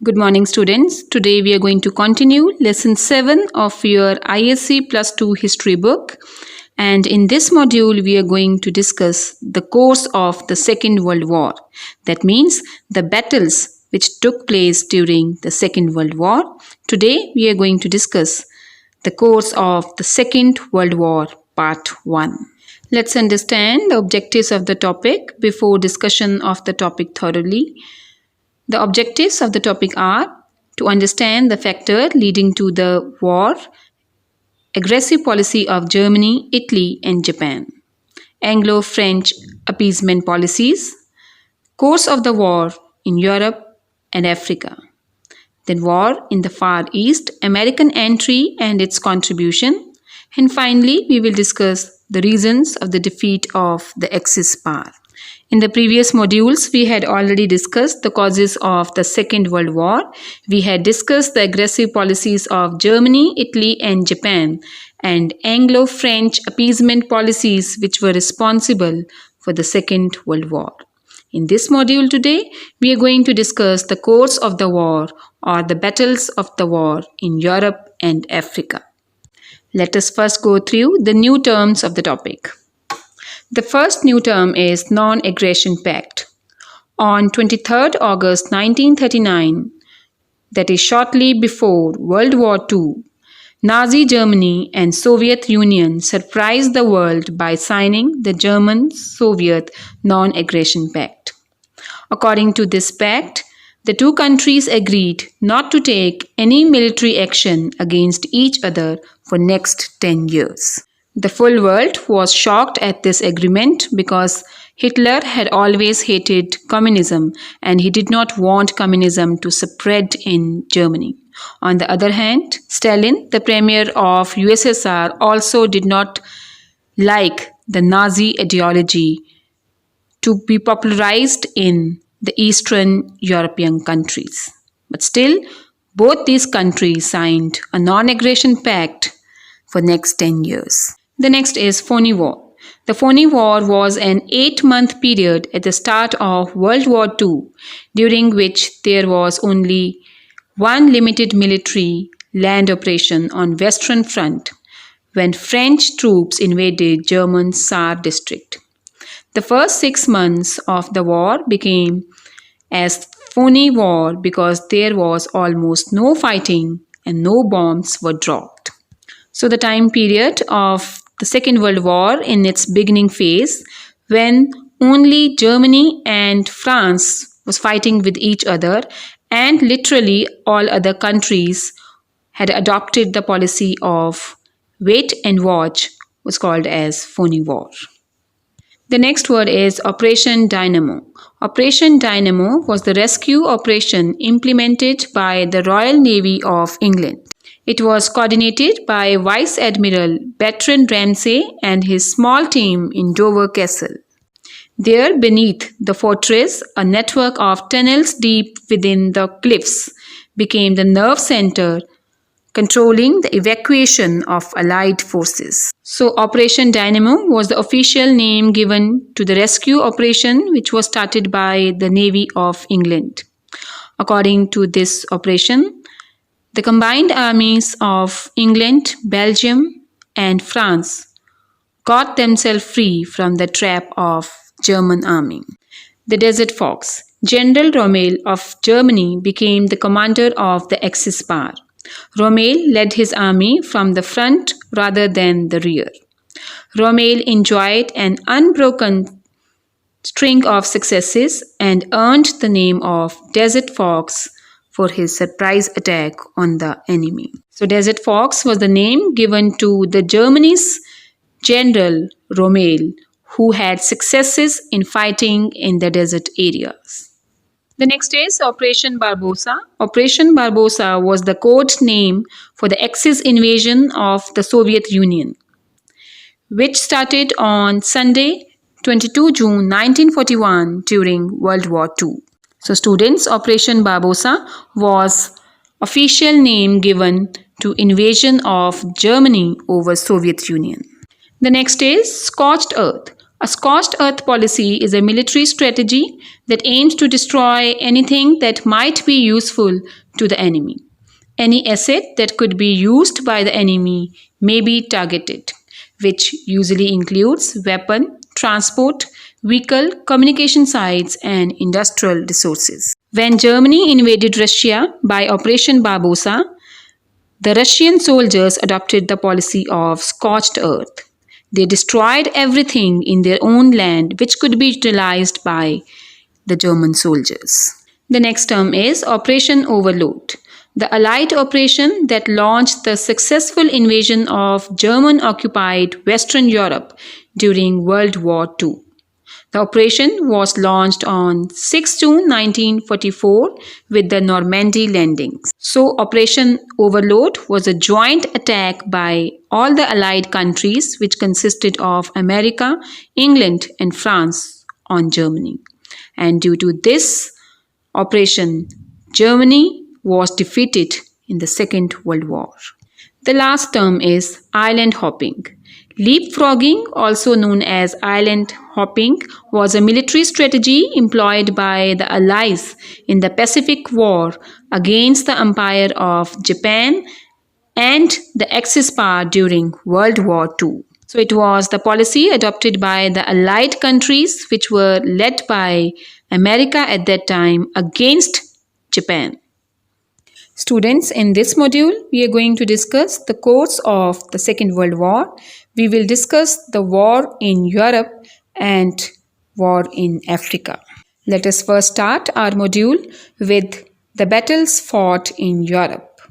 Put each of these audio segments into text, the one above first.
Good morning, students. Today we are going to continue lesson 7 of your ICSE Plus 2 history book. And in this module, we are going to discuss the course of the Second World War. That means the battles which took place during the Second World War. Today we are going to discuss the course of the Second World War, Part 1. Let's understand the objectives of the topic before discussion of the topic thoroughly. The objectives of the topic are to understand the factor leading to the war, aggressive policy of Germany, Italy and Japan, Anglo-French appeasement policies, course of the war in Europe and Africa, then war in the Far East, American entry and its contribution, and finally we will discuss the reasons of the defeat of the Axis power. In the previous modules, we had already discussed the causes of the Second World War. We had discussed the aggressive policies of Germany, Italy and Japan and Anglo-French appeasement policies which were responsible for the Second World War. In this module today, we are going to discuss the course of the war or the battles of the war in Europe and Africa. Let us first go through the new terms of the topic. The first new term is Non-Aggression Pact. On 23rd August 1939, that is shortly before World War II, Nazi Germany and Soviet Union surprised the world by signing the German-Soviet Non-Aggression Pact. According to this pact, the two countries agreed not to take any military action against each other for next 10 years. The full world was shocked at this agreement because Hitler had always hated communism and he did not want communism to spread in Germany. On the other hand, Stalin, the premier of USSR, also did not like the Nazi ideology to be popularized in the Eastern European countries. But still, both these countries signed a non-aggression pact for next 10 years. The next is Phony War. The Phony War was an 8-month period at the start of World War II, during which there was only one limited military land operation on Western Front when French troops invaded German Saar district. The first 6 months of the war became as Phony War because there was almost no fighting and no bombs were dropped. So the time period of the Second World War in its beginning phase, when only Germany and France was fighting with each other and literally all other countries had adopted the policy of wait and watch, was called as Phony War. The next word is Operation Dynamo. Operation Dynamo was the rescue operation implemented by the Royal Navy of England. It was coordinated by Vice Admiral Bertrand Ramsay and his small team in Dover Castle. There, beneath the fortress, a network of tunnels deep within the cliffs became the nerve center, controlling the evacuation of Allied forces. So, Operation Dynamo was the official name given to the rescue operation which was started by the Navy of England. According to this operation, the combined armies of England, Belgium and France got themselves free from the trap of German army. The Desert Fox. General Rommel of Germany became the commander of the Axis power. Rommel led his army from the front rather than the rear. Rommel enjoyed an unbroken string of successes and earned the name of Desert Fox for his surprise attack on the enemy. So Desert Fox was the name given to the Germany's General Rommel, who had successes in fighting in the desert areas. The next is Operation Barbarossa. Operation Barbarossa was the code name for the Axis invasion of the Soviet Union, which started on Sunday, 22 June 1941 during World War II. So students, Operation Barbarossa was official name given to invasion of Germany over Soviet Union. The next is Scorched Earth. A scorched earth policy is a military strategy that aims to destroy anything that might be useful to the enemy. Any asset that could be used by the enemy may be targeted, which usually includes weapon, transport, vehicle, communication sites, and industrial resources. When Germany invaded Russia by Operation Barbarossa, the Russian soldiers adopted the policy of scorched earth. They destroyed everything in their own land which could be utilized by the German soldiers. The next term is Operation Overlord, the Allied operation that launched the successful invasion of German occupied Western Europe during World War II. The operation was launched on 6 June 1944 with the Normandy landings. So, Operation Overlord was a joint attack by all the Allied countries, which consisted of America, England, and France, on Germany. And due to this operation, Germany was defeated in the Second World War. The last term is island hopping. Leapfrogging, also known as island hopping, was a military strategy employed by the Allies in the Pacific War against the Empire of Japan and the Axis power during World War II. So it was the policy adopted by the Allied countries which were led by America at that time against Japan. Students, in this module, we are going to discuss the course of the Second World War. We will discuss the war in Europe and war in Africa. Let us first start our module with the battles fought in Europe.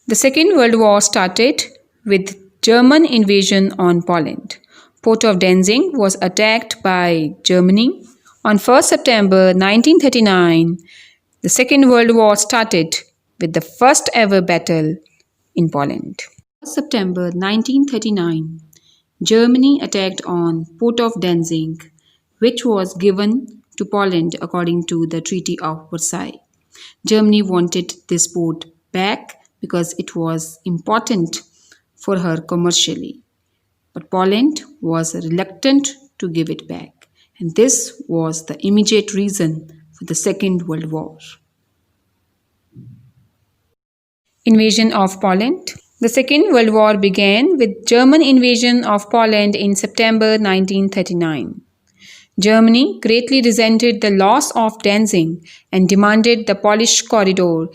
The Second World War started with German invasion on Poland. Port of Danzig was attacked by Germany. On 1st September 1939, the Second World War started with the first ever battle in Poland. September 1939, Germany attacked on Port of Danzig, which was given to Poland according to the Treaty of Versailles. Germany wanted this port back because it was important for her commercially. But Poland was reluctant to give it back, and this was the immediate reason for the Second World War. Invasion of Poland. The Second World War began with German invasion of Poland in September 1939. Germany greatly resented the loss of Danzig and demanded the Polish corridor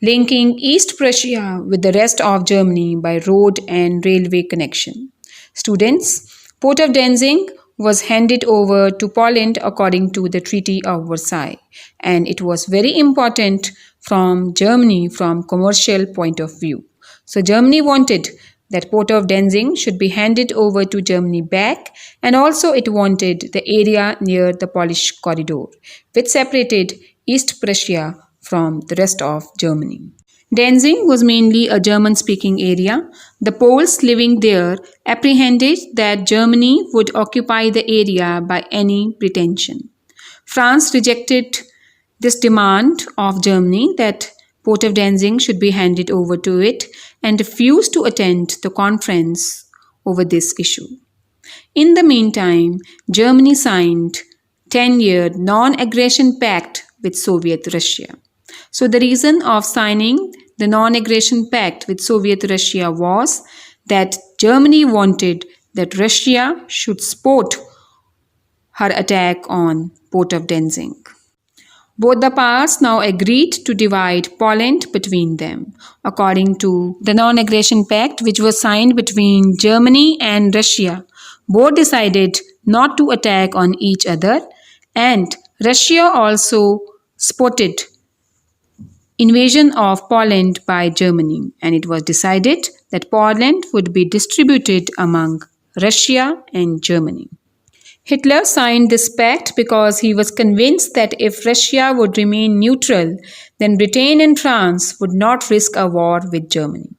linking East Prussia with the rest of Germany by road and railway connection. Students, Port of Danzig was handed over to Poland according to the Treaty of Versailles, and it was very important from Germany from commercial point of view. So Germany wanted that Port of Danzig should be handed over to Germany back, and also it wanted the area near the Polish corridor, which separated East Prussia from the rest of Germany. Danzig was mainly a German-speaking area. The Poles living there apprehended that Germany would occupy the area by any pretension. France rejected this demand of Germany that Port of Danzig should be handed over to it and refused to attend the conference over this issue. In the meantime, Germany signed 10-year non-aggression pact with Soviet Russia. So the reason of signing the non-aggression pact with Soviet Russia was that Germany wanted that Russia should support her attack on Port of Danzig. Both the powers now agreed to divide Poland between them. According to the non-aggression pact which was signed between Germany and Russia, both decided not to attack on each other, and Russia also supported invasion of Poland by Germany, and it was decided that Poland would be distributed among Russia and Germany. Hitler signed this pact because he was convinced that if Russia would remain neutral, then Britain and France would not risk a war with Germany.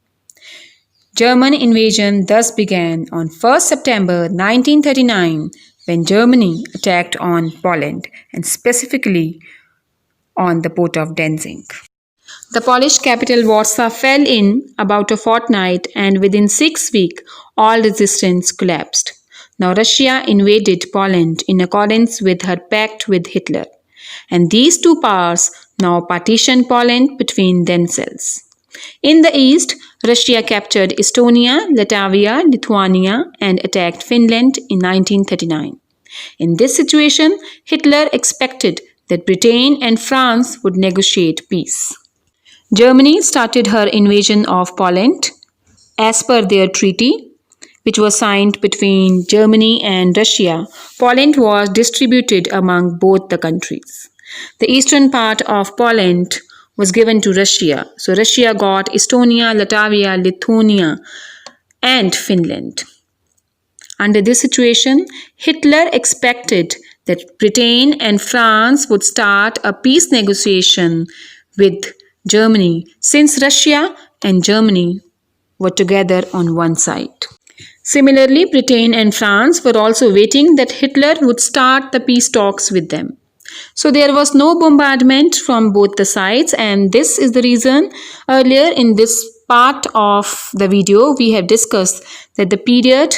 German invasion thus began on 1st September 1939 when Germany attacked on Poland and specifically on the Port of Danzig. The Polish capital Warsaw fell in about a fortnight, and within 6 weeks all resistance collapsed. Now, Russia invaded Poland in accordance with her pact with Hitler, and these two powers now partitioned Poland between themselves. In the east, Russia captured Estonia, Latvia, Lithuania, and attacked Finland in 1939. In this situation, Hitler expected that Britain and France would negotiate peace. Germany started her invasion of Poland as per their treaty, which was signed between Germany and Russia. Poland was distributed among both the countries. The eastern part of Poland was given to Russia. So Russia got Estonia, Latvia, Lithuania, and Finland. Under this situation, Hitler expected that Britain and France would start a peace negotiation with Germany, since Russia and Germany were together on one side. Similarly, Britain and France were also waiting that Hitler would start the peace talks with them. So there was no bombardment from both the sides, and this is the reason earlier in this part of the video we have discussed that the period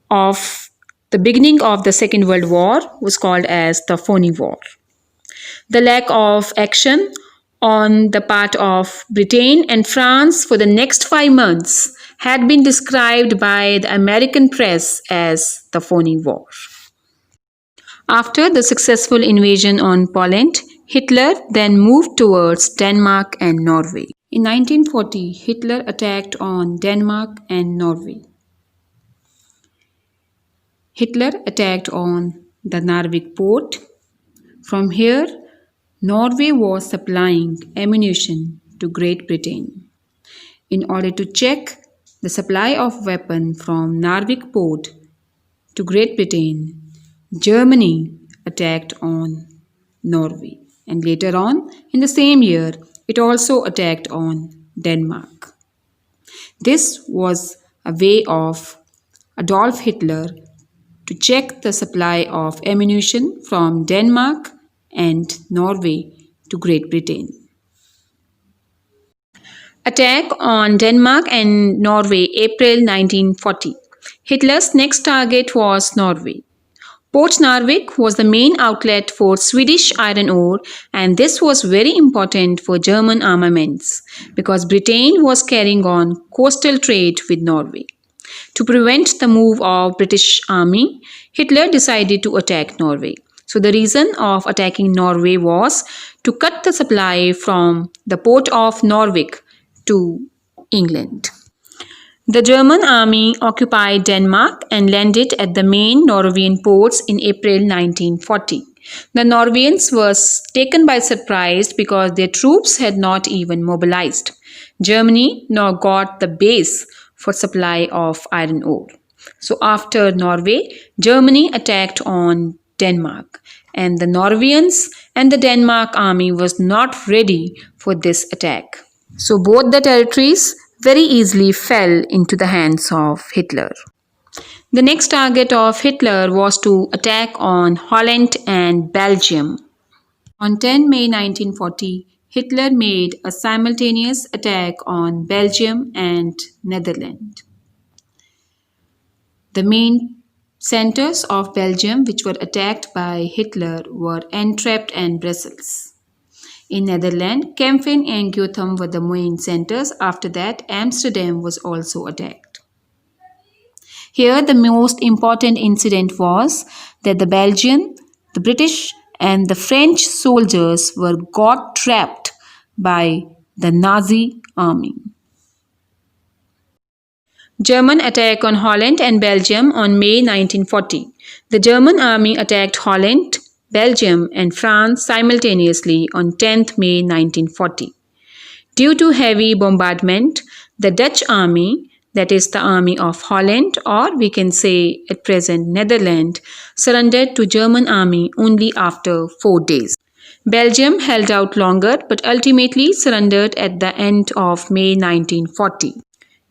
of the beginning of the Second World War was called as the Phony War. The lack of action on the part of Britain and France for the next 5 months had been described by the American press as the Phony War. After the successful invasion on Poland, Hitler then moved towards Denmark and Norway. In 1940, Hitler attacked on Denmark and Norway. Hitler attacked on the Narvik port. From here, Norway was supplying ammunition to Great Britain. In order to check the supply of weapons from Narvik port to Great Britain, Germany attacked on Norway, and later on in the same year it also attacked on Denmark. This was a way of Adolf Hitler to check the supply of ammunition from Denmark and Norway to Great Britain. Attack on Denmark and Norway, April 1940. Hitler's next target was Norway. Port Narvik was the main outlet for Swedish iron ore, and this was very important for German armaments because Britain was carrying on coastal trade with Norway. To prevent the move of British army, Hitler decided to attack Norway. So the reason of attacking Norway was to cut the supply from the port of Narvik to England. The German army occupied Denmark and landed at the main Norwegian ports in April 1940. The Norwegians were taken by surprise because their troops had not even mobilized. Germany now got the base for supply of iron ore. So after Norway, Germany attacked on Denmark, and the Norwegians and the Denmark army was not ready for this attack. So both the territories very easily fell into the hands of Hitler. The next target of Hitler was to attack on Holland and Belgium. On 10 May 1940, Hitler made a simultaneous attack on Belgium and Netherlands. The main centers of Belgium which were attacked by Hitler were Antwerp and Brussels. In Netherlands, Kempen and Gotham were the main centers. After that, Amsterdam was also attacked. Here, the most important incident was that the Belgian, the British and the French soldiers were got trapped by the Nazi army. German attack on Holland and Belgium on May 1940. The German army attacked Holland, Belgium and France simultaneously on 10th May 1940. Due to heavy bombardment, the Dutch army, that is the army of Holland, or we can say at present Netherlands, surrendered to German army only after 4 days. Belgium held out longer but ultimately surrendered at the end of May 1940.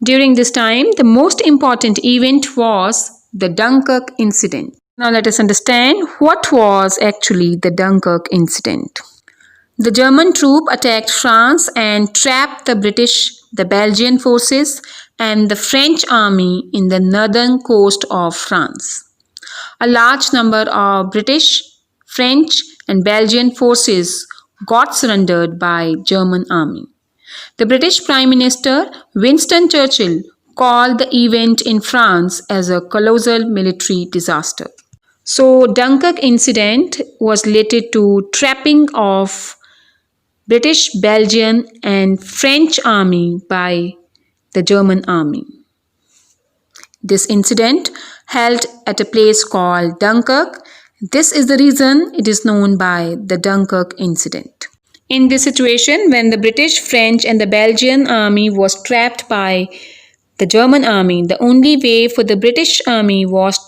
During this time, the most important event was the Dunkirk incident. Now let us understand what was actually the Dunkirk incident. The German troop attacked France and trapped the British, the Belgian forces and the French army in the northern coast of France. A large number of British, French, and Belgian forces got surrendered by German army. The British Prime Minister Winston Churchill called the event in France as a colossal military disaster. So, Dunkirk incident was related to trapping of British, Belgian, and French army by the German army. This incident held at a place called Dunkirk. This is the reason it is known by the Dunkirk incident. In this situation, when the British, French, and the Belgian army was trapped by the German army, the only way for the British army was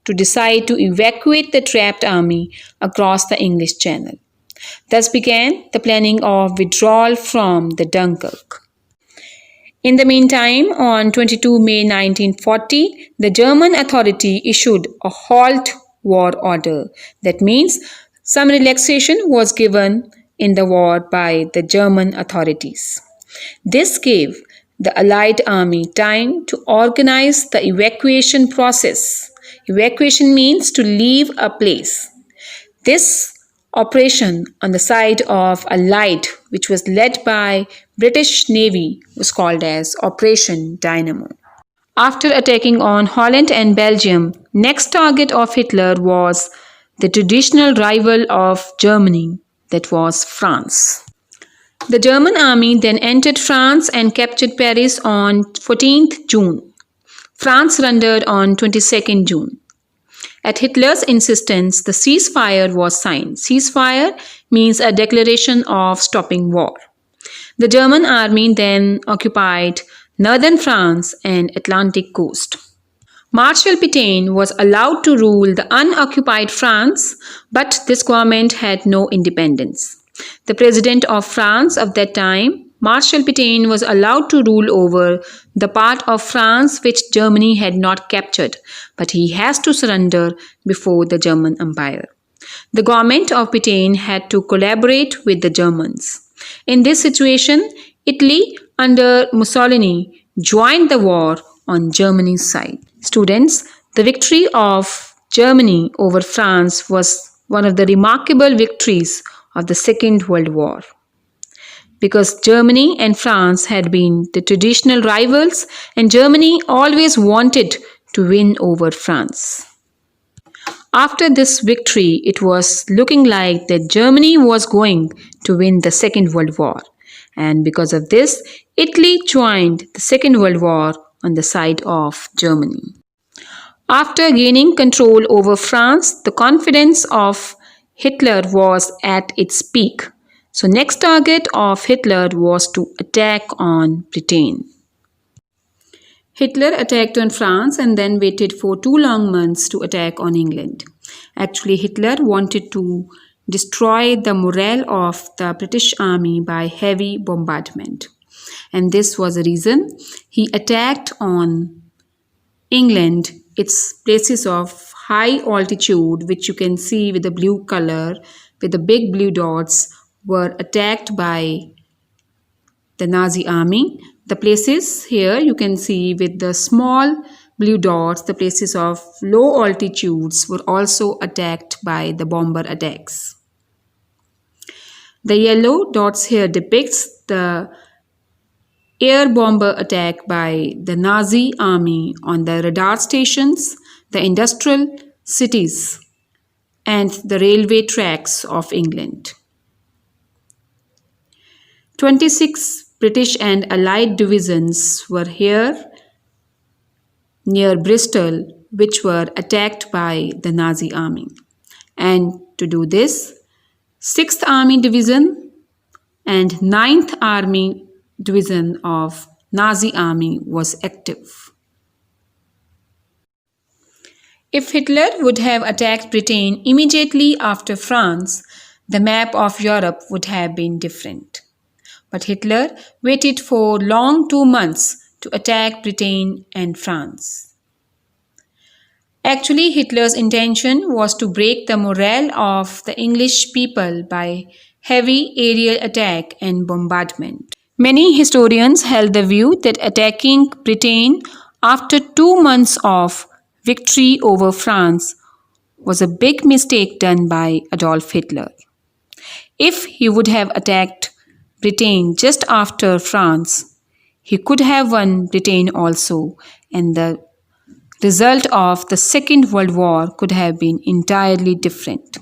to decide to evacuate the trapped army across the English Channel. Thus began the planning of withdrawal from the Dunkirk. In the meantime, on 22 May 1940, the German authority issued a halt war order. That means some relaxation was given in the war by the German authorities. This gave the Allied army time to organize the evacuation process. Evacuation means to leave a place. This operation on the side of Allied, which was led by British Navy, was called as Operation Dynamo. After attacking on Holland and Belgium, next target of Hitler was the traditional rival of Germany, that was France. The German army then entered France and captured Paris on 14th June. France surrendered on 22nd June. At Hitler's insistence, the ceasefire was signed. Ceasefire means a declaration of stopping war. The German army then occupied northern France and Atlantic coast. Marshal Pétain was allowed to rule the unoccupied France, but this government had no independence. The president of France of that time, Marshal Pétain, was allowed to rule over the part of France which Germany had not captured, but he has to surrender before the German Empire. The government of Pétain had to collaborate with the Germans. In this situation, Italy under Mussolini joined the war on Germany's side. Students, the victory of Germany over France was one of the remarkable victories of the Second World War. Because Germany and France had been the traditional rivals, and Germany always wanted to win over France. After this victory, it was looking like that Germany was going to win the Second World War. And because of this, Italy joined the Second World War on the side of Germany. After gaining control over France, the confidence of Hitler was at its peak. So next target of Hitler was to attack on Britain. Hitler attacked on France and then waited for 2 long months to attack on England. Actually, Hitler wanted to destroy the morale of the British army by heavy bombardment. And this was the reason he attacked on England, its places of high altitude, which you can see with the blue color, with the big blue dots, were attacked by the Nazi army. The places here you can see with the small blue dots, the places of low altitudes were also attacked by the bomber attacks. The yellow dots here depicts the air bomber attack by the Nazi army on the radar stations, the industrial cities, and the railway tracks of England. 26 British and Allied divisions were here near Bristol, which were attacked by the Nazi army. And to do this, 6th Army Division and 9th Army Division of Nazi army was active. If Hitler would have attacked Britain immediately after France, the map of Europe would have been different. But Hitler waited for long 2 months to attack Britain and France. Actually, Hitler's intention was to break the morale of the English people by heavy aerial attack and bombardment. Many historians held the view that attacking Britain after 2 months of victory over France was a big mistake done by Adolf Hitler. If he would have attacked Britain just after France, he could have won Britain also, and the result of the Second World War could have been entirely different.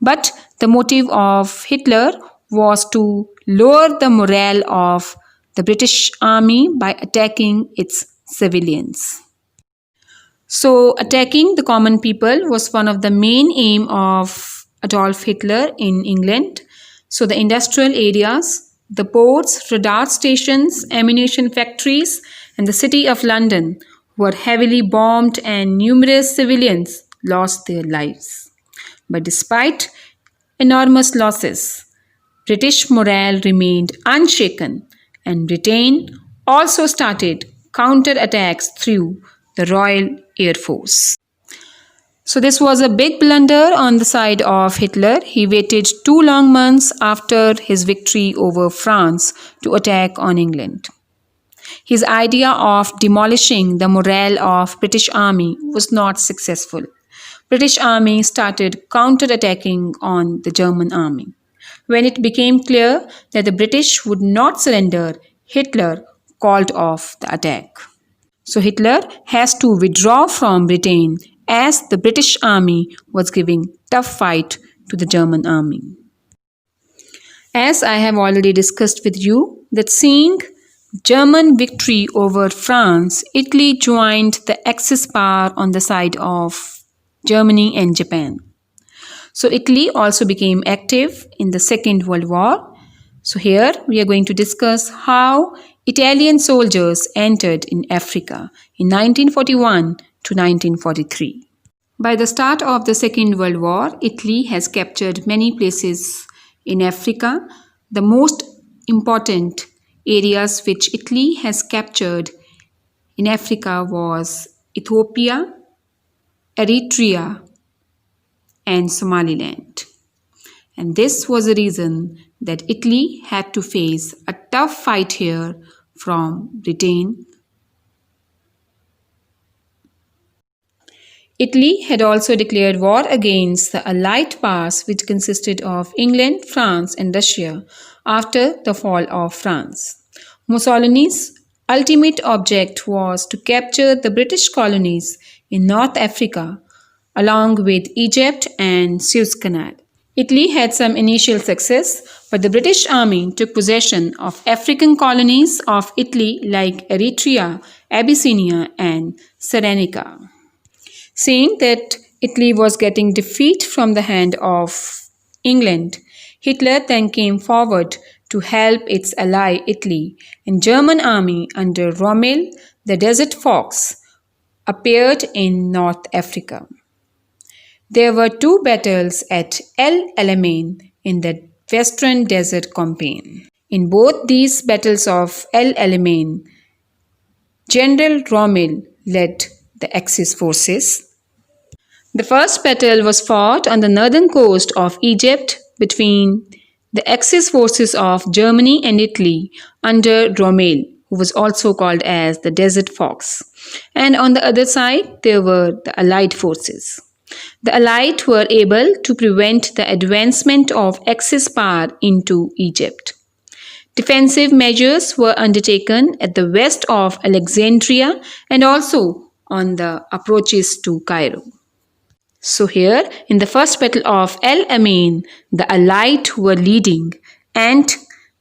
But the motive of Hitler was to lower the morale of the British Army by attacking its civilians. So, attacking the common people was one of the main aim of Adolf Hitler in England. So, the industrial areas, the ports, radar stations, ammunition factories, and the city of London were heavily bombed and numerous civilians lost their lives. But despite enormous losses, British morale remained unshaken, and Britain also started counter-attacks through the Royal Air Force. So this was a big blunder on the side of Hitler. He waited 2 long months after his victory over France to attack on England. His idea of demolishing the morale of British army was not successful. British army started counter-attacking on the German army. When it became clear that the British would not surrender, Hitler called off the attack. So Hitler has to withdraw from Britain as the British army was giving tough fight to the German army. As I have already discussed with you, that seeing German victory over France, Italy joined the Axis power on the side of Germany and Japan. So Italy also became active in the Second World War. So here we are going to discuss how Italian soldiers entered in Africa in 1941 to 1943. By the start of the Second World War, Italy has captured many places in Africa. The most important areas which Italy has captured in Africa was Ethiopia, Eritrea, and Somaliland. And this was the reason that Italy had to face a tough fight here from Britain. Italy had also declared war against the Allied powers, which consisted of England, France, and Russia after the fall of France. Mussolini's ultimate object was to capture the British colonies in North Africa along with Egypt and Suez Canal. Italy had some initial success, but the British army took possession of African colonies of Italy like Eritrea, Abyssinia, and Cyrenaica. Seeing that Italy was getting defeat from the hand of England, Hitler then came forward to help its ally Italy, and German army under Rommel, the Desert Fox, appeared in North Africa. There were 2 battles at El Alamein in the Western Desert Campaign. In both these battles of El Alamein, General Rommel led the Axis forces. The first battle was fought on the northern coast of Egypt between the Axis forces of Germany and Italy under Rommel, who was also called as the Desert Fox. And on the other side, there were the Allied forces. The Allied were able to prevent the advancement of Axis power into Egypt. Defensive measures were undertaken at the west of Alexandria and also on the approaches to Cairo. So here, in the first battle of El Alamein, the Allied were leading and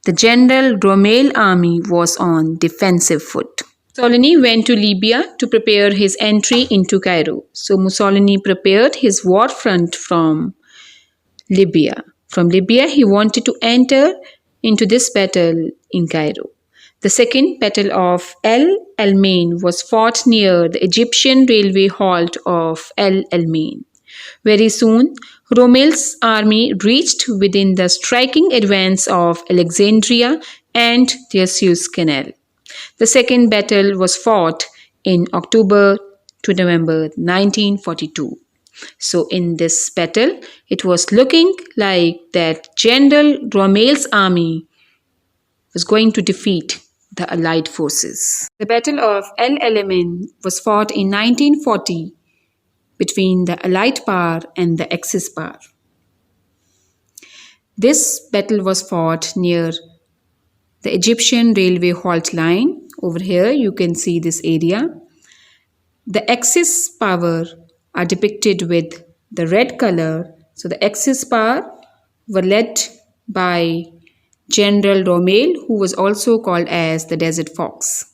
the General Rommel army was on defensive foot. Mussolini went to Libya to prepare his entry into Cairo. So Mussolini prepared his war front from Libya. From Libya, he wanted to enter into this battle in Cairo. The second battle of El Alamein was fought near the Egyptian railway halt of El Alamein. Very soon, Rommel's army reached within the striking advance of Alexandria and the Suez Canal. The second battle was fought in October to November 1942. So in this battle, it was looking like that General Rommel's army was going to defeat the Allied forces. The Battle of El Alamein was fought in 1940 between the Allied power and the Axis power. This battle was fought near the Egyptian railway halt line. Over here you can see this area. The Axis power are depicted with the red color. So the Axis power were led by General Rommel, who was also called as the Desert Fox.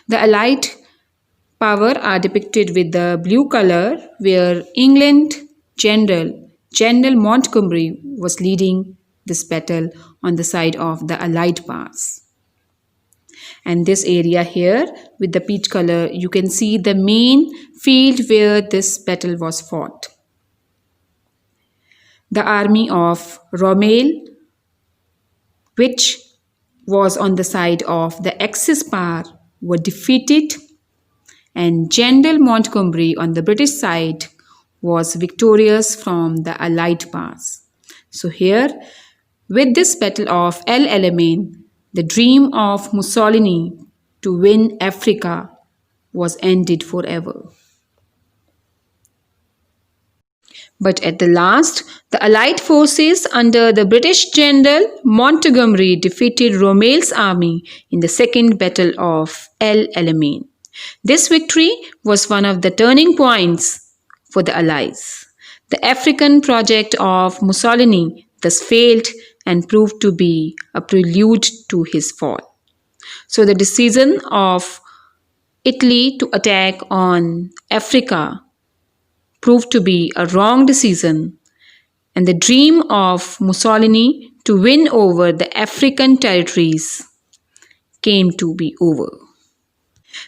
The Allied power are depicted with the blue color, where England General Montgomery was leading this battle on the side of the Allied powers. And this area here with the peach color, you can see the main field where this battle was fought. The army of Rommel, which was on the side of the Axis power, were defeated, and General Montgomery on the British side was victorious from the Allied powers. So here, with this battle of El Alamein, the dream of Mussolini to win Africa was ended forever. But at the last, the Allied forces under the British General Montgomery defeated Rommel's army in the Second Battle of El Alamein. This victory was one of the turning points for the Allies. The African project of Mussolini thus failed and proved to be a prelude to his fall. So the decision of Italy to attack on Africa proved to be a wrong decision, and the dream of Mussolini to win over the African territories came to be over.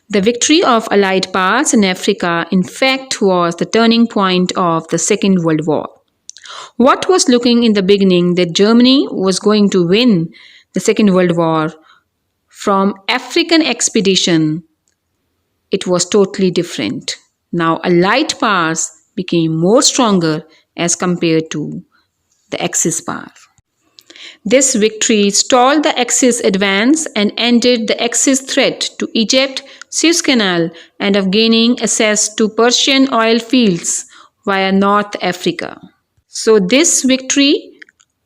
The victory of Allied powers in Africa, in fact, was the turning point of the Second World War. What was looking in the beginning that Germany was going to win the Second World War from African expedition, it was totally different. Now Allied powers became more stronger as compared to the Axis power. This victory stalled the Axis advance and ended the Axis threat to Egypt, Suez Canal, and of gaining access to Persian oil fields via North Africa. So this victory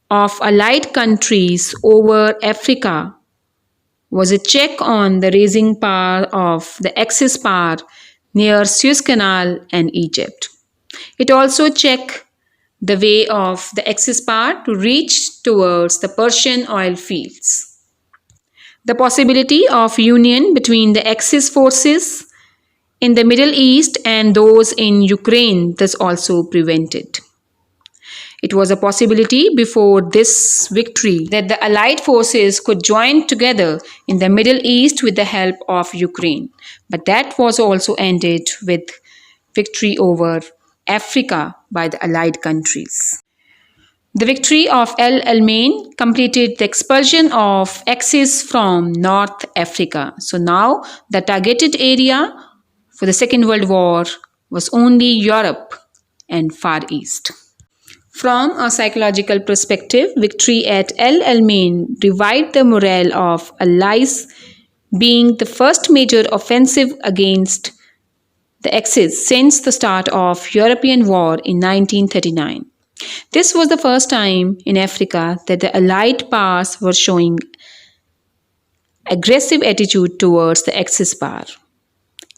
of Allied countries over Africa was a check on the rising power of the Axis power near Suez Canal and Egypt. It also checked the way of the Axis power to reach towards the Persian oil fields. The possibility of union between the Axis forces in the Middle East and those in Ukraine thus also prevented. It was a possibility before this victory that the Allied forces could join together in the Middle East with the help of Ukraine. But that was also ended with victory over Africa by the Allied countries. The victory of El Alamein completed the expulsion of Axis from North Africa. So now the targeted area for the Second World War was only Europe and Far East. From a psychological perspective, victory at El Alamein revived the morale of Allies, being the first major offensive against the Axis since the start of European War in 1939. This was the first time in Africa that the Allied powers were showing aggressive attitude towards the Axis power.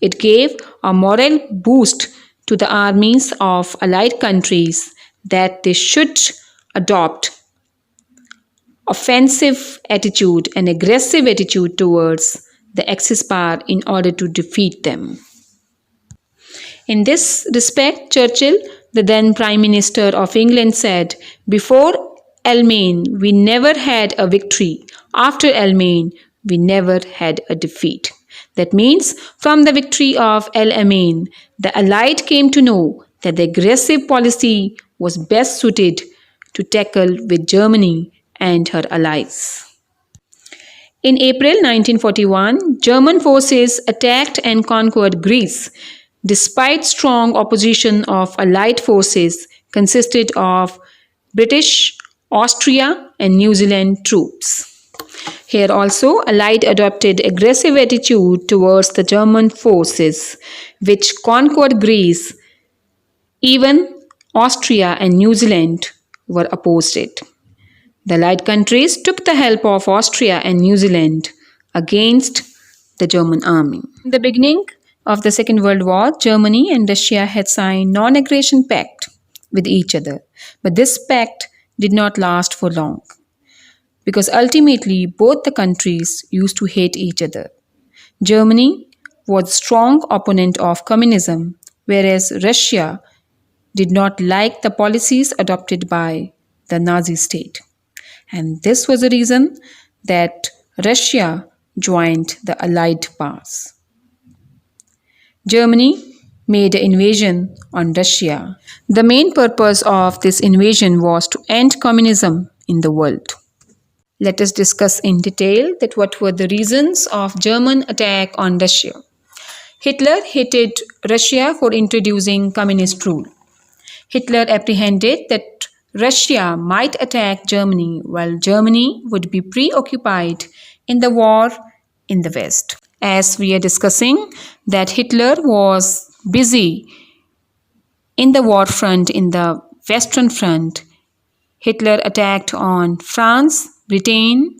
It gave a moral boost to the armies of Allied countries that they should adopt offensive attitude and aggressive attitude towards the Axis power in order to defeat them. In this respect, Churchill, the then Prime Minister of England, said, "Before Alamein, we never had a victory. After Alamein, we never had a defeat." That means, from the victory of El Alamein, the Allied came to know that the aggressive policy was best suited to tackle with Germany and her allies. In April 1941, German forces attacked and conquered Greece, despite strong opposition of Allied forces consisted of British, Austria, and New Zealand troops. Here also, Allied adopted aggressive attitude towards the German forces, which conquered Greece Even Austria and New Zealand were opposed it. The Allied countries took the help of Austria and New Zealand against the German army. In the beginning of the Second World War, Germany and Russia had signed non-aggression pact with each other. But this pact did not last for long because ultimately both the countries used to hate each other. Germany was a strong opponent of communism, whereas Russia did not like the policies adopted by the Nazi state. And this was the reason that Russia joined the Allied powers. Germany made an invasion on Russia. The main purpose of this invasion was to end communism in the world. Let us discuss in detail that what were the reasons of German attack on Russia. Hitler hated Russia for introducing communist rule. Hitler apprehended that Russia might attack Germany while Germany would be preoccupied in the war in the West. As we are discussing that Hitler was busy in the war front, in the Western front. Hitler attacked on France, Britain,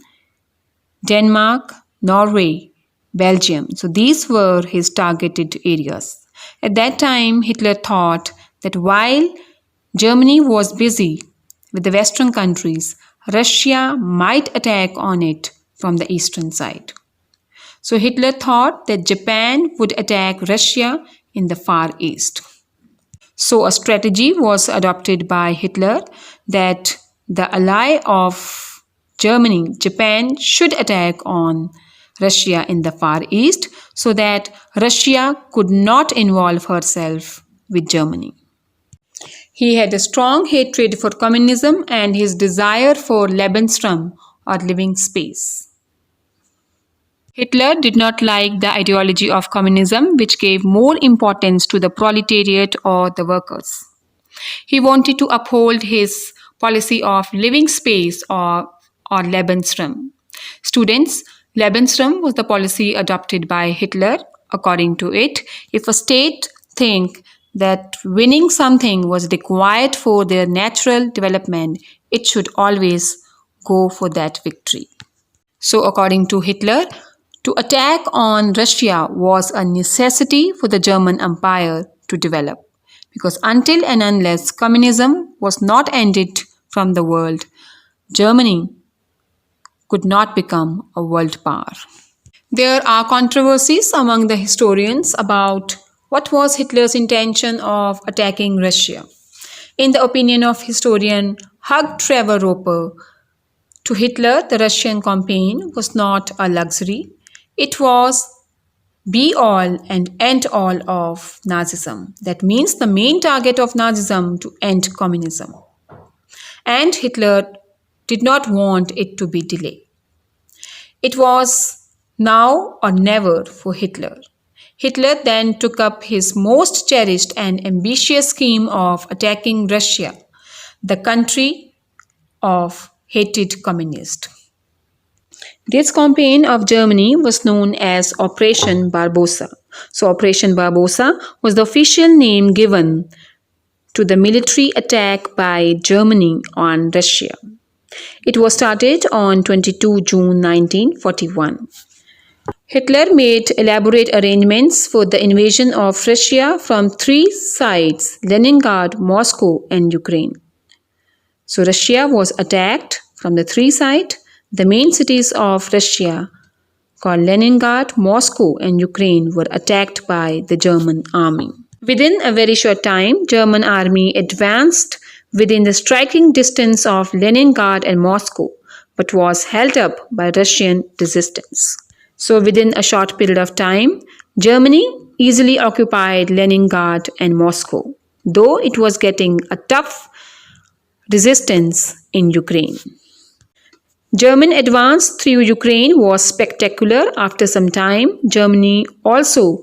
Denmark, Norway, Belgium. So these were his targeted areas. At that time, Hitler thought that while Germany was busy with the Western countries, Russia might attack on it from the eastern side. So Hitler thought that Japan would attack Russia in the Far East. So a strategy was adopted by Hitler that the ally of Germany, Japan, should attack on Russia in the Far East so that Russia could not involve herself with Germany. He had a strong hatred for communism and his desire for Lebensraum or living space. Hitler did not like the ideology of communism, which gave more importance to the proletariat or the workers. He wanted to uphold his policy of living space or Lebensraum. Students, Lebensraum was the policy adopted by Hitler. According to it, if a state think that winning something was required for their natural development, it should always go for that victory. So according to Hitler, to attack on Russia was a necessity for the German Empire to develop, because until and unless communism was not ended from the world, Germany could not become a world power. There are controversies among the historians about what was Hitler's intention of attacking Russia. In the opinion of historian Hug Trevor Roper, to Hitler, the Russian campaign was not a luxury. It was be all and end all of Nazism. That means the main target of Nazism to end communism. And Hitler did not want it to be delayed. It was now or never for Hitler. Hitler then took up his most cherished and ambitious scheme of attacking Russia, the country of hated communists. This campaign of Germany was known as Operation Barbarossa. So Operation Barbarossa was the official name given to the military attack by Germany on Russia. It was started on 22 June 1941. Hitler made elaborate arrangements for the invasion of Russia from three sides: Leningrad, Moscow, and Ukraine. So Russia was attacked from the three sides. The main cities of Russia, called Leningrad, Moscow, and Ukraine, were attacked by the German army. Within a very short time, German army advanced within the striking distance of Leningrad and Moscow, but was held up by Russian resistance. So within a short period of time, Germany easily occupied Leningrad and Moscow, though it was getting a tough resistance in Ukraine. German advance through Ukraine was spectacular. After some time, Germany also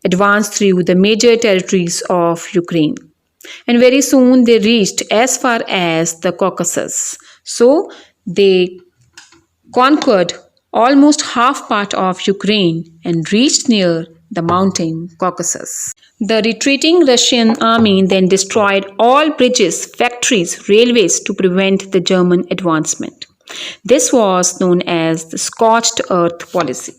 advanced through the major territories of Ukraine. And very soon they reached as far as the Caucasus. So they conquered almost half part of Ukraine and reached near the mountain Caucasus. The retreating Russian army then destroyed all bridges, factories, railways to prevent the German advancement. This was known as the scorched earth policy.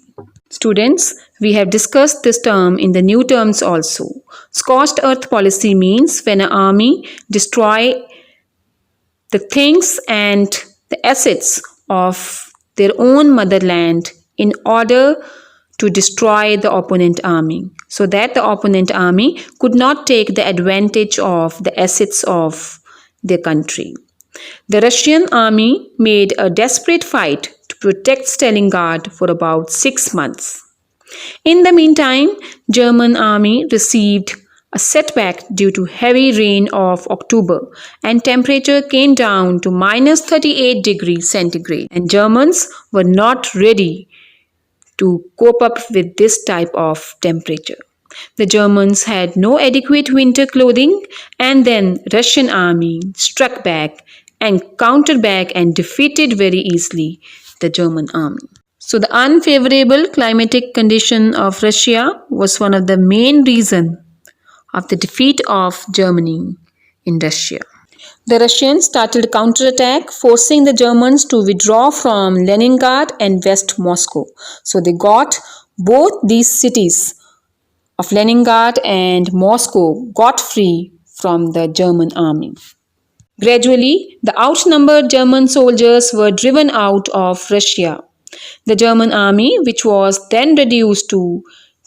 Students, we have discussed this term in the new terms also. Scorched earth policy means when an army destroys the things and the assets of their own motherland in order to destroy the opponent army, so that the opponent army could not take the advantage of the assets of their country. The Russian army made a desperate fight to protect Stalingrad for about 6 months. In the meantime, German army received a setback due to heavy rain of October, and temperature came down to minus 38 degrees centigrade, and Germans were not ready to cope up with this type of temperature. The Germans had no adequate winter clothing, and then Russian army struck back and countered back and defeated very easily the German army. So the unfavorable climatic condition of Russia was one of the main reasons of the defeat of Germany in Russia. The Russians started a counterattack, forcing the Germans to withdraw from Leningrad and West Moscow. So they got both these cities of Leningrad and Moscow got free from the German army. Gradually, the outnumbered German soldiers were driven out of Russia. The German army, which was then reduced to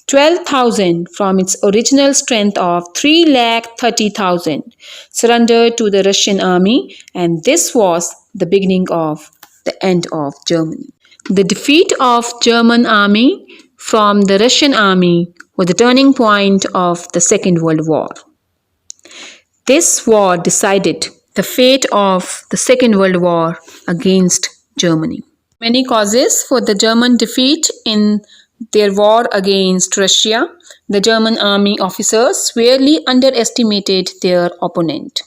12,000 from its original strength of 330,000, surrendered to the Russian army, and this was the beginning of the end of Germany. The defeat of German army from the Russian army was the turning point of the Second World War. This war decided the fate of the Second World War against Germany. Many causes for the German defeat in their war against Russia. The German army officers severely underestimated their opponent.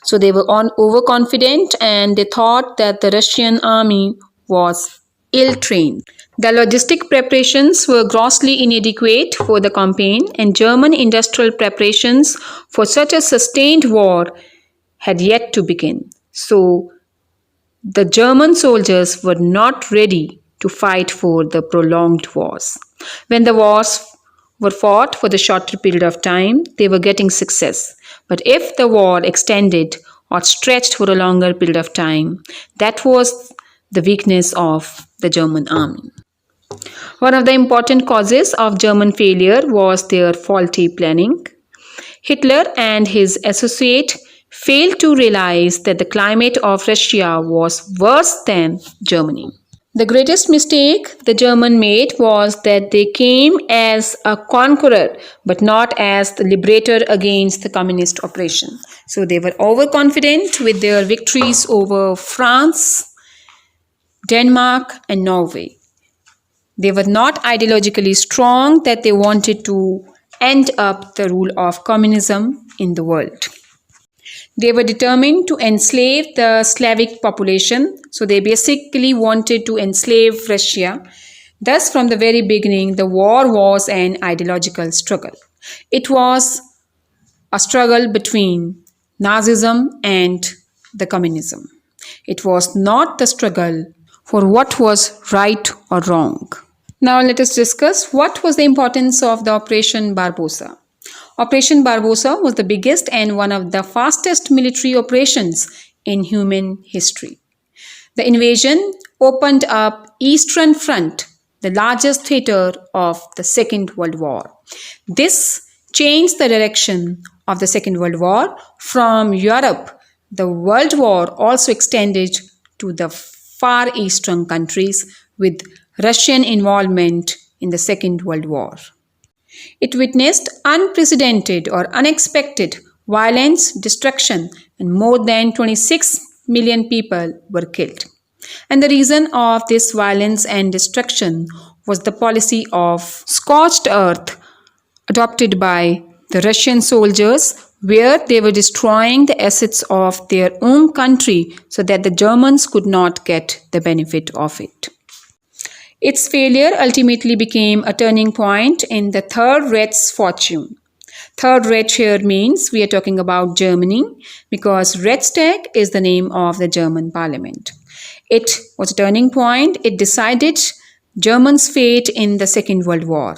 So they were overconfident, and they thought that the Russian army was ill-trained. The logistic preparations were grossly inadequate for the campaign, and German industrial preparations for such a sustained war had yet to begin. So the German soldiers were not ready to fight for the prolonged wars. When the wars were fought for the shorter period of time, they were getting success. But if the war extended or stretched for a longer period of time, that was the weakness of the German army. One of the important causes of German failure was their faulty planning. Hitler and his associate failed to realize that the climate of Russia was worse than Germany. The greatest mistake the Germans made was that they came as a conqueror but not as the liberator against the communist oppression. So they were overconfident with their victories over France, Denmark, and Norway. They were not ideologically strong that they wanted to end up the rule of communism in the world. They were determined to enslave the Slavic population, so they basically wanted to enslave Russia. Thus, from the very beginning, the war was an ideological struggle. It was a struggle between Nazism and the communism. It was not the struggle for what was right or wrong. Now let us discuss what was the importance of the Operation Barbarossa. Operation Barbarossa was the biggest and one of the fastest military operations in human history. The invasion opened up Eastern Front, the largest theater of the Second World War. This changed the direction of the Second World War. From Europe, the World War also extended to the Far Eastern countries with Russian involvement in the Second World War. It witnessed unprecedented or unexpected violence, destruction, and more than 26 million people were killed. And the reason of this violence and destruction was the policy of scorched earth adopted by the Russian soldiers, where they were destroying the assets of their own country so that the Germans could not get the benefit of it. Its failure ultimately became a turning point in the Third Reich's fortune. Third Reich here means we are talking about Germany because Reichstag is the name of the German parliament. It was a turning point. It decided Germans' fate in the Second World War.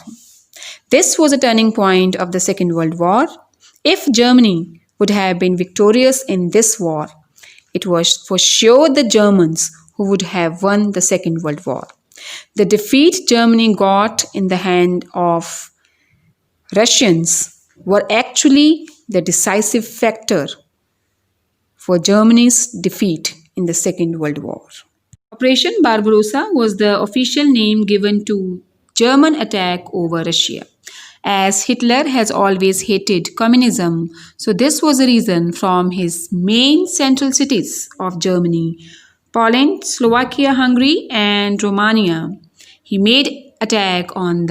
This was a turning point of the Second World War. If Germany would have been victorious in this war, it was for sure the Germans who would have won the Second World War. The defeat Germany got in the hand of Russians were actually the decisive factor for Germany's defeat in the Second World War. Operation Barbarossa was the official name given to German attack over Russia. As Hitler has always hated communism, so this was a reason from his main central cities of Germany, Poland, Slovakia, Hungary, and Romania. He made attack on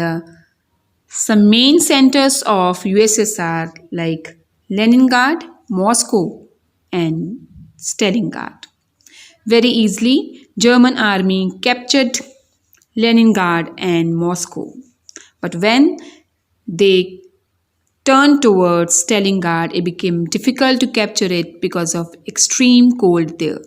some main centers of USSR like Leningrad, Moscow, and Stalingrad. Very easily, German army captured Leningrad and Moscow. But when they turned towards Stalingrad, it became difficult to capture it because of extreme cold there.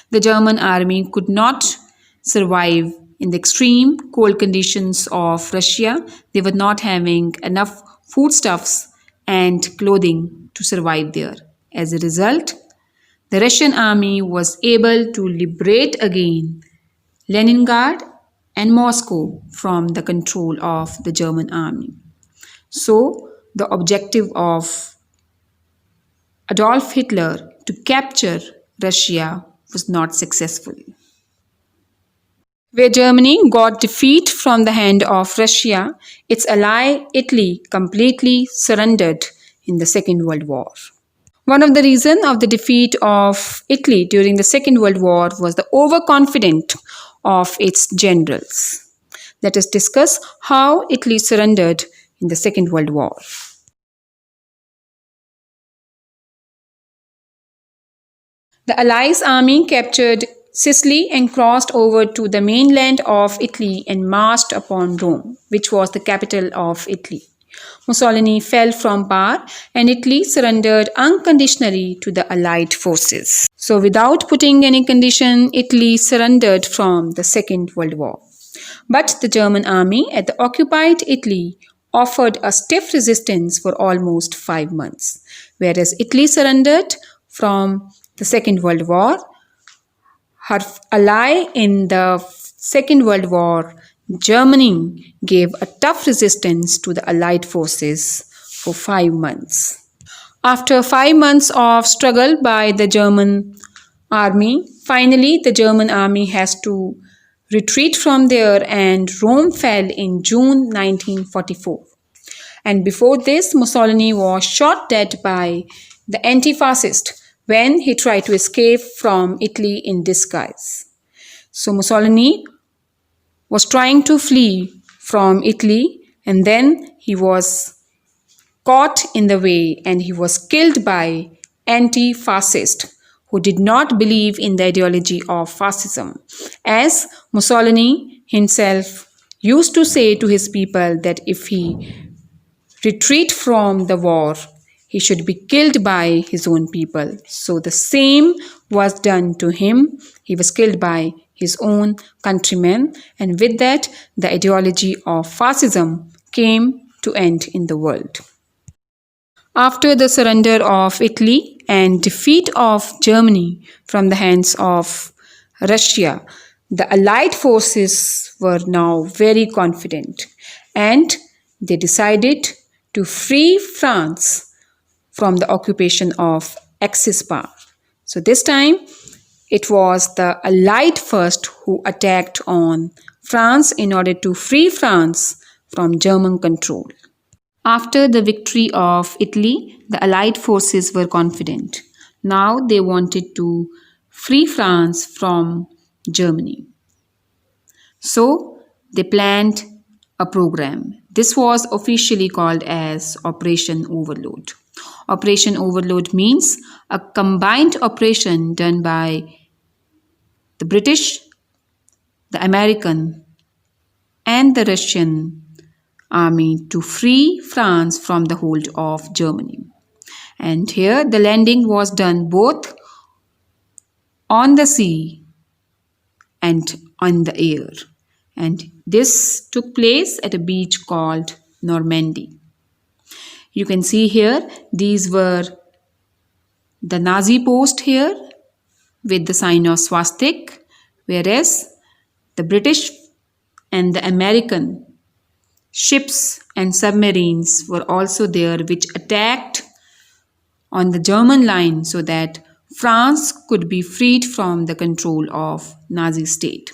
The German army could not survive in the extreme cold conditions of Russia. They were not having enough foodstuffs and clothing to survive there. As a result, the Russian army was able to liberate again Leningrad and Moscow from the control of the German army. So, the objective of Adolf Hitler to capture Russia was not successful. Where Germany got defeat from the hand of Russia, its ally Italy completely surrendered in the Second World War. One of the reasons of the defeat of Italy during the Second World War was the overconfidence of its generals. Let us discuss how Italy surrendered in the Second World War. The Allies' army captured Sicily and crossed over to the mainland of Italy and marched upon Rome, which was the capital of Italy. Mussolini fell from power and Italy surrendered unconditionally to the Allied forces. So, without putting any condition, Italy surrendered from the Second World War. But the German army at the occupied Italy offered a stiff resistance for almost 5 months. Whereas Italy surrendered from the Second World War, her ally in the Second World War, Germany, gave a tough resistance to the Allied forces for 5 months. After 5 months of struggle by the German army, finally the German army has to retreat from there and Rome fell in June 1944. And before this, Mussolini was shot dead by the anti-fascist when he tried to escape from Italy in disguise. So Mussolini was trying to flee from Italy and then he was caught in the way and he was killed by anti-fascists who did not believe in the ideology of fascism. As Mussolini himself used to say to his people that if he retreat from the war, he should be killed by his own people. So the same was done to him. He was killed by his own countrymen, and with that, the ideology of fascism came to end in the world. After the surrender of Italy and defeat of Germany from the hands of Russia, the Allied forces were now very confident and they decided to free France from the occupation of Axis power. So this time it was the Allied first who attacked on France in order to free France from German control. After the victory of Italy, the Allied forces were confident. Now they wanted to free France from Germany. So they planned a program. This was officially called as Operation Overlord. Operation Overlord means a combined operation done by the British, the American, and the Russian army to free France from the hold of Germany. And here the landing was done both on the sea and on the air. And this took place at a beach called Normandy. You can see here, these were the Nazi post here with the sign of swastika, whereas the British and the American ships and submarines were also there, which attacked on the German line so that France could be freed from the control of Nazi state.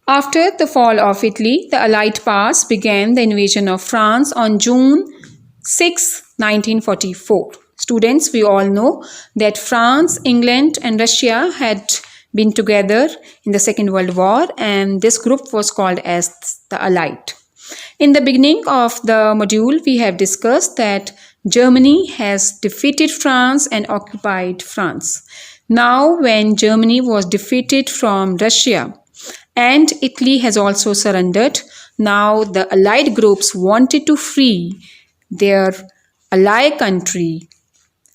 After the fall of Italy, the Allied powers began the invasion of France on June 6, 1944. Students, we all know that France, England and Russia had been together in the Second World War, and this group was called as the Allied. In the beginning of the module, we have discussed that Germany has defeated France and occupied France. Now, when Germany was defeated from Russia and Italy has also surrendered, now the Allied groups wanted to free their ally country,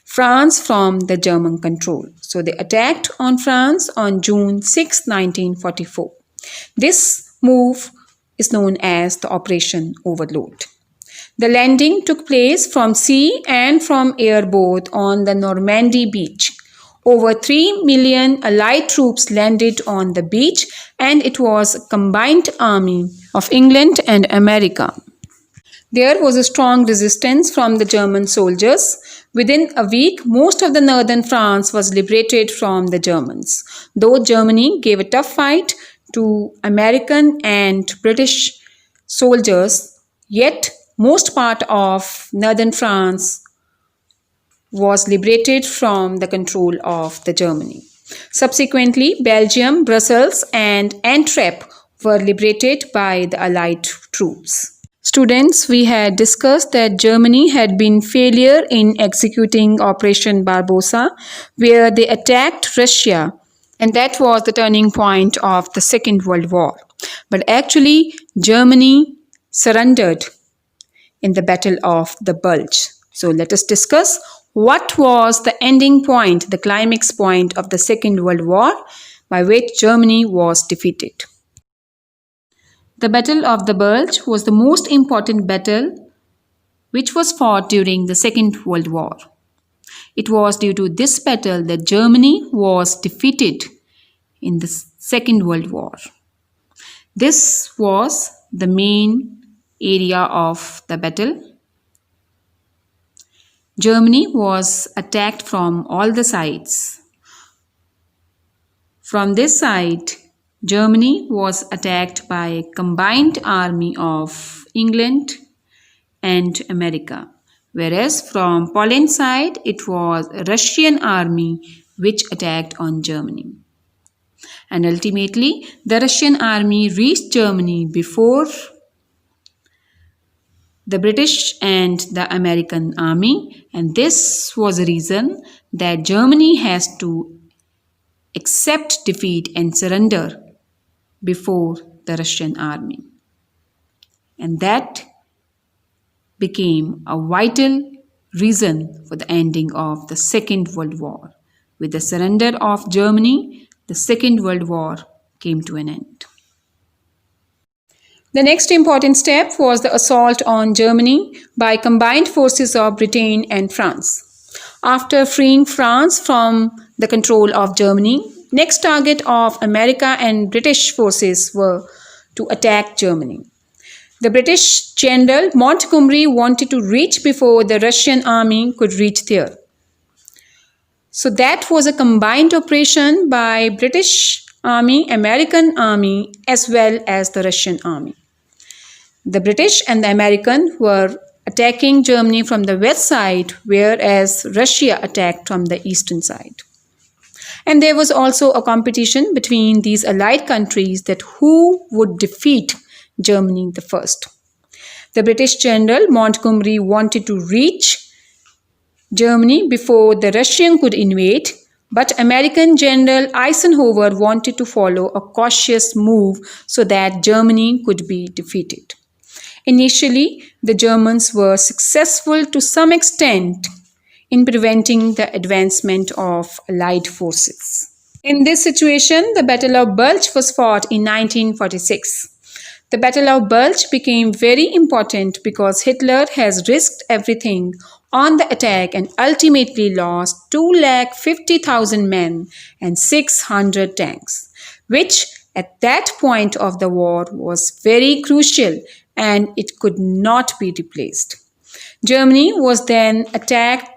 France, from the German control. So they attacked on France on June 6, 1944. This move is known as the Operation Overlord. The landing took place from sea and from air both on the Normandy beach. Over 3 million Allied troops landed on the beach, and it was a combined army of England and America. There was a strong resistance from the German soldiers. Within a week, most of the northern France was liberated from the Germans. Though Germany gave a tough fight to American and British soldiers, yet most part of northern France was liberated from the control of the Germany. Subsequently, Belgium, Brussels and Antwerp were liberated by the Allied troops. Students, we had discussed that Germany had been failure in executing Operation Barbarossa, where they attacked Russia, and that was the turning point of the Second World War. But actually, Germany surrendered in the Battle of the Bulge. So let us discuss what was the ending point, the climax point of the Second World War, by which Germany was defeated. The Battle of the Bulge was the most important battle which was fought during the Second World War. It was due to this battle that Germany was defeated in the Second World War. This was the main area of the battle. Germany was attacked from all the sides. From this side, Germany was attacked by a combined army of England and America, whereas from Poland's side, it was a Russian army which attacked on Germany. And ultimately, the Russian army reached Germany before the British and the American army, and this was a reason that Germany has to accept defeat and surrender before the Russian army. And that became a vital reason for the ending of the Second World War. With the surrender of Germany, the Second World War came to an end. The next important step was the assault on Germany by combined forces of Britain and France. After freeing France from the control of Germany, next target of America and British forces were to attack Germany. The British General Montgomery wanted to reach before the Russian army could reach there. So that was a combined operation by British Army, American Army, as well as the Russian Army. The British and the American were attacking Germany from the west side, whereas Russia attacked from the eastern side. And there was also a competition between these allied countries that who would defeat Germany the first. The British General Montgomery wanted to reach Germany before the Russian could invade, But American General Eisenhower wanted to follow a cautious move so that Germany could be defeated. Initially, the Germans were successful to some extent in preventing the advancement of Allied forces. In this situation, the Battle of Bulge was fought in 1946. The Battle of Bulge became very important because Hitler has risked everything on the attack and ultimately lost 250,000 men and 600 tanks, which at that point of the war was very crucial and it could not be replaced. Germany was then attacked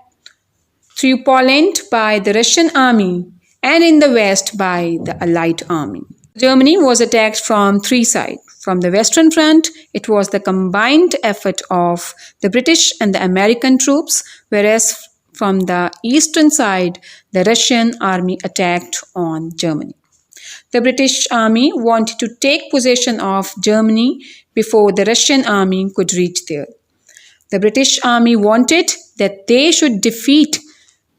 through Poland by the Russian army and in the west by the Allied army. Germany was attacked from three sides. From the Western Front, it was the combined effort of the British and the American troops, whereas from the eastern side, the Russian army attacked on Germany. The British army wanted to take possession of Germany before the Russian army could reach there. The British army wanted that they should defeat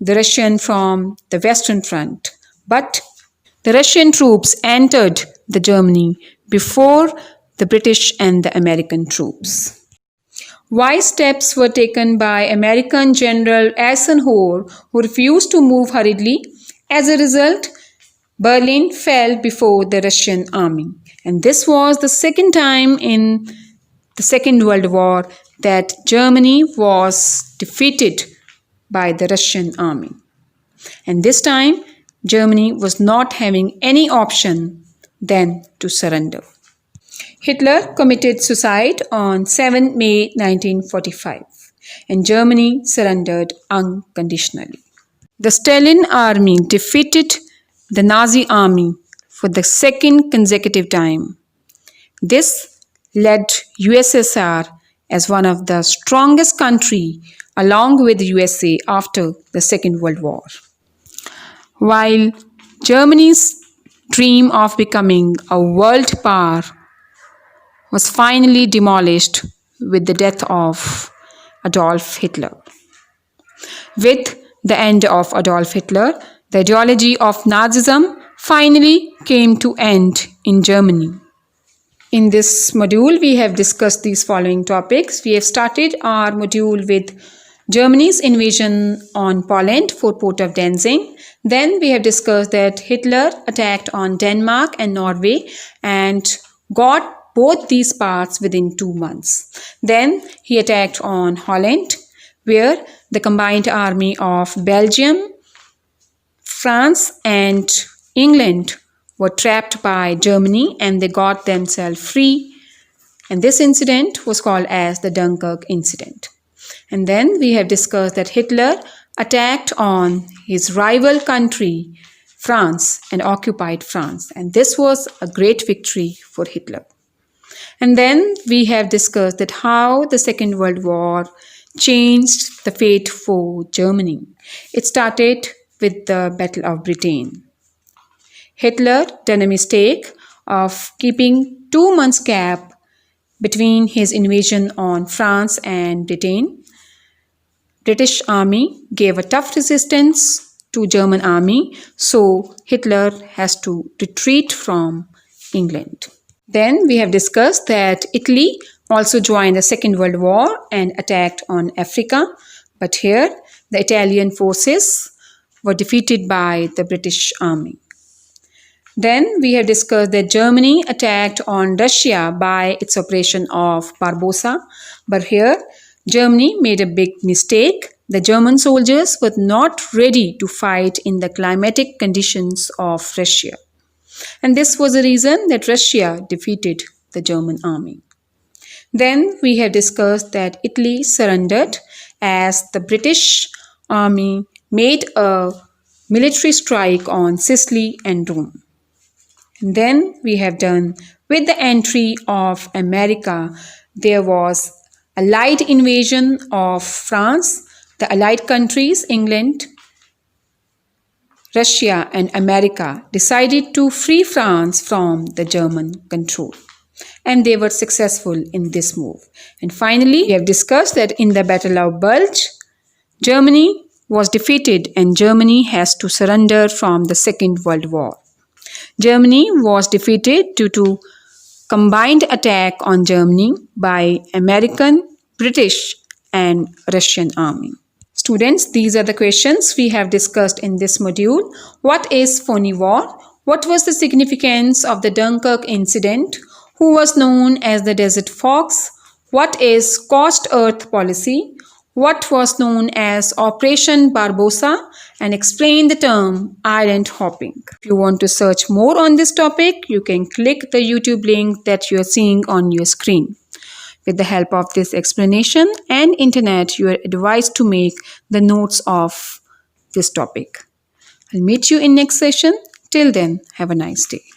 the Russian from the Western Front, but the Russian troops entered the Germany before the British and the American troops. Wise steps were taken by American General Eisenhower, who refused to move hurriedly. As a result, Berlin fell before the Russian army. And this was the second time in the Second World War that Germany was defeated by the Russian army. And this time, Germany was not having any option than to surrender. Hitler committed suicide on 7 May 1945, and Germany surrendered unconditionally. The Stalin army defeated the Nazi army for the second consecutive time. This led USSR as one of the strongest countries along with the USA after the Second World War. While Germany's dream of becoming a world power was finally demolished with the death of Adolf Hitler. With the end of Adolf Hitler, the ideology of Nazism finally came to end in Germany. In this module, we have discussed these following topics. We have started our module with Germany's invasion on Poland for Port of Danzig. Then we have discussed that Hitler attacked on Denmark and Norway and got both these parts within 2 months. Then he attacked on Holland, where the combined army of Belgium, France and England were trapped by Germany and they got themselves free. And this incident was called as the Dunkirk incident. And then we have discussed that Hitler attacked on his rival country, France, and occupied France. And this was a great victory for Hitler. And then we have discussed that how the Second World War changed the fate for Germany. It started with the Battle of Britain. Hitler done a mistake of keeping 2 months gap between his invasion on France and Britain. British army gave a tough resistance to German army, so Hitler has to retreat from England. Then we have discussed that Italy also joined the Second World War and attacked on Africa, but here the Italian forces were defeated by the British army. Then we have discussed that Germany attacked on Russia by its operation of Barbarossa, but here Germany made a big mistake. The German soldiers were not ready to fight in the climatic conditions of Russia. And this was the reason that Russia defeated the German army. Then we have discussed that Italy surrendered as the British army made a military strike on Sicily and Rome. And then we have done with the entry of America, there was Allied invasion of France, the Allied countries, England, Russia and America decided to free France from the German control. And they were successful in this move. And finally, we have discussed that in the Battle of Bulge, Germany was defeated and Germany has to surrender from the Second World War. Germany was defeated due to combined attack on Germany by American, British and Russian army. Students, these are the questions we have discussed in this module. What is phony war? What was the significance of the Dunkirk incident? Who was known as the Desert Fox? What is scorched earth policy? What was known as Operation Barbarossa? And explain the term island hopping. If you want to search more on this topic, you can click the YouTube link that you are seeing on your screen. With the help of this explanation and internet, you are advised to make the notes of this topic. I'll meet you in next session. Till then, have a nice day.